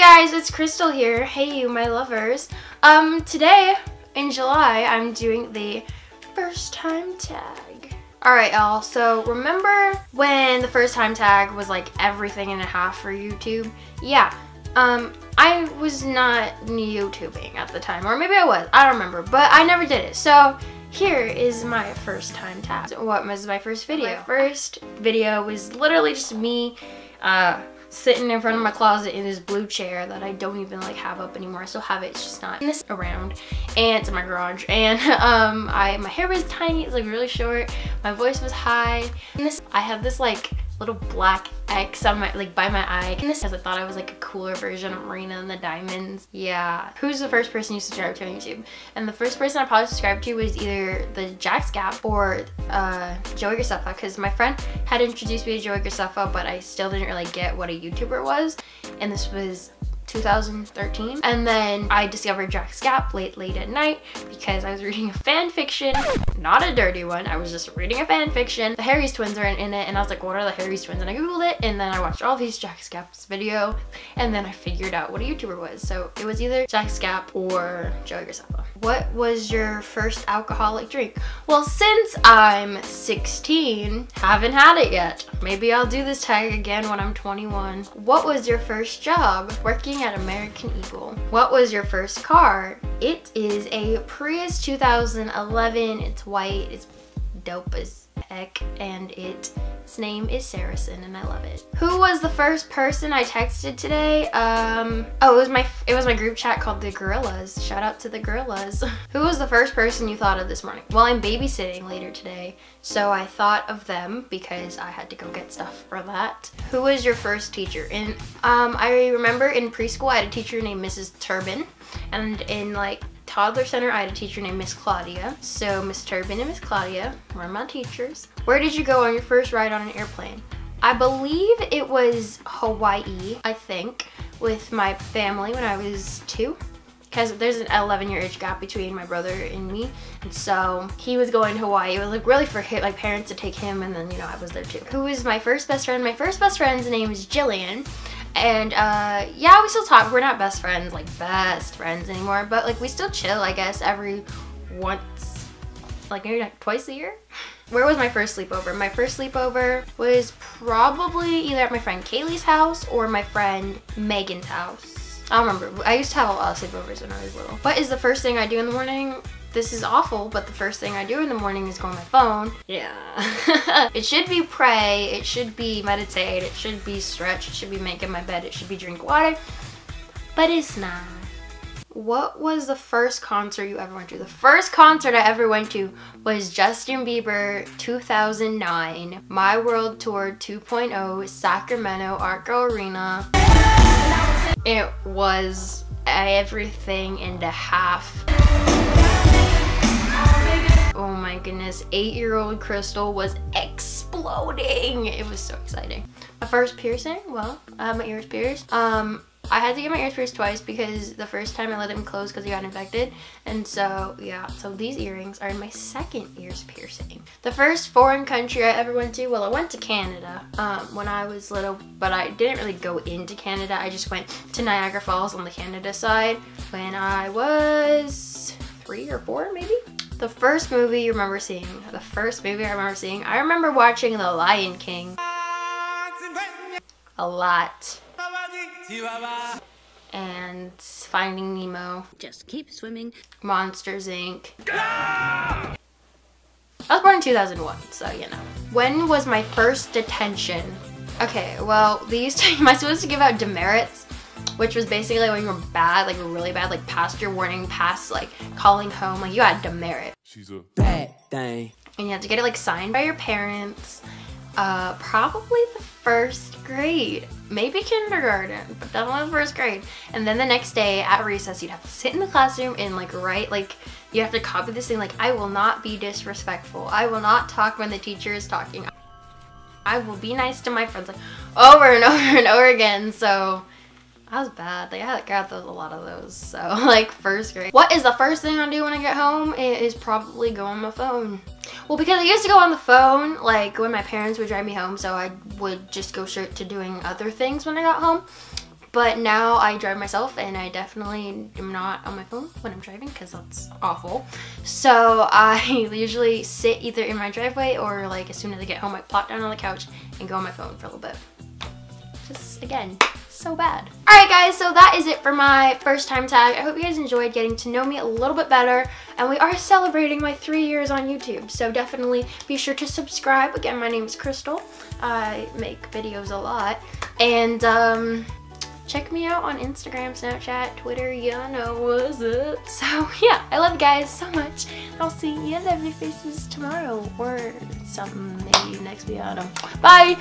guys, it's Crystal here. Hey you, my lovers. Today in July, I'm doing the first time tag. Alright y'all, so remember when the first time tag was like everything and a half for YouTube? Yeah, I was not YouTubing at the time, or maybe I was, I don't remember, but I never did it. So here is my first time tag. So what was my first video? My first video was literally just me sitting in front of my closet in this blue chair that I don't even like have up anymore. I still have it, it's just not in this around, and it's in my garage. And my hair was tiny, it's like really short, my voice was high, and I have this like little black X on my, like by my eye, and this because I thought I was like a cooler version of Marina and the Diamonds. Yeah. Who's the first person you subscribed to on YouTube? And the first person I probably subscribed to was either the Jack's Gap or Joey Graceffa, because my friend had introduced me to Joey Graceffa, but I still didn't really get what a YouTuber was, and this was 2013. And then I discovered Jack's Gap late at night because I was reading a fan fiction, not a dirty one, I was just reading a fan fiction. The Harry's twins are in it, and I was like, what are the Harry's twins? And I googled it, and then I watched all these Jack's Gap's video, and then I figured out what a YouTuber was. So it was either Jack's Gap or Joey Graceffa. What was your first alcoholic drink? Well, since I'm 16, haven't had it yet. Maybe I'll do this tag again when I'm 21. What was your first job? Working at American Eagle. What was your first car? It is a Prius 2011. It's white, it's dope as heck, and its name is Saracen, and I love it. Who was the first person I texted today? Oh, it was my group chat called the Gorillas. Shout out to the Gorillas. Who was the first person you thought of this morning? Well, I'm babysitting later today, so I thought of them because I had to go get stuff for that. Who was your first teacher? And I remember in preschool I had a teacher named Mrs. Turbin, and in like toddler center I had a teacher named Miss Claudia. So Miss Turbin and Miss Claudia were my teachers. Where did you go on your first ride on an airplane? I believe it was Hawaii, I think, with my family when I was 2. Because there's an 11-year age gap between my brother and me, and so he was going to Hawaii. It was like really for like parents to take him, and then you know I was there too. Who was my first best friend? My first best friend's name is Jillian, and yeah, we still talk. We're not best friends anymore, but like we still chill, I guess, every once, like maybe like twice a year. Where was my first sleepover? My first sleepover was probably either at my friend Kaylee's house or my friend Megan's house. I don't remember. I used to have a lot of sleepovers when I was little. What is the first thing I do in the morning? This is awful, but the first thing I do in the morning is go on my phone. Yeah. It should be pray, it should be meditate, it should be stretch, it should be making my bed, it should be drink water, but it's not. What was the first concert you ever went to? The first concert I ever went to was Justin Bieber 2009, My World Tour 2.0, Sacramento, Arco Arena. It was everything and a half. Oh my goodness, 8-year-old Crystal was exploding. It was so exciting. My first piercing, well, I had my ears pierced. I had to get my ears pierced twice because the first time I let them close because they got infected. And so, yeah, so these earrings are my second ears piercing. The first foreign country I ever went to, well, I went to Canada when I was little, but I didn't really go into Canada. I just went to Niagara Falls on the Canada side when I was 3 or 4, maybe. The first movie you remember seeing? The first movie I remember seeing? I remember watching The Lion King a lot. And Finding Nemo. Just keep swimming. Monsters, Inc. I was born in 2001, so you know. When was my first detention? Okay, well, am I supposed to give out demerits? Which was basically when you were bad, like really bad, like past your warning, past like calling home, like you got demerit. She's a bad thing. And you have to get it like signed by your parents. Probably the first grade, maybe kindergarten, but definitely the first grade. And then the next day at recess, you'd have to sit in the classroom and like write, like you have to copy this thing, like I will not be disrespectful. I will not talk when the teacher is talking. I will be nice to my friends, like over and over and over again. So I was bad. Like I got a lot of those. So like first grade. What is the first thing I do when I get home? It is probably go on my phone. Well, because I used to go on the phone like when my parents would drive me home, so I would just go straight to doing other things when I got home. But now I drive myself, and I definitely am not on my phone when I'm driving because that's awful. So I usually sit either in my driveway or like as soon as I get home I plop down on the couch and go on my phone for a little bit. Just again, so bad. Alright guys, so that is it for my first time tag. I hope you guys enjoyed getting to know me a little bit better, and we are celebrating my 3 years on YouTube, so definitely be sure to subscribe. Again, my name is Crystal. I make videos a lot, and check me out on Instagram, Snapchat, Twitter, you know what's up. So yeah, I love you guys so much. I'll see you lovely faces tomorrow or something, maybe next video, I don't know. Bye!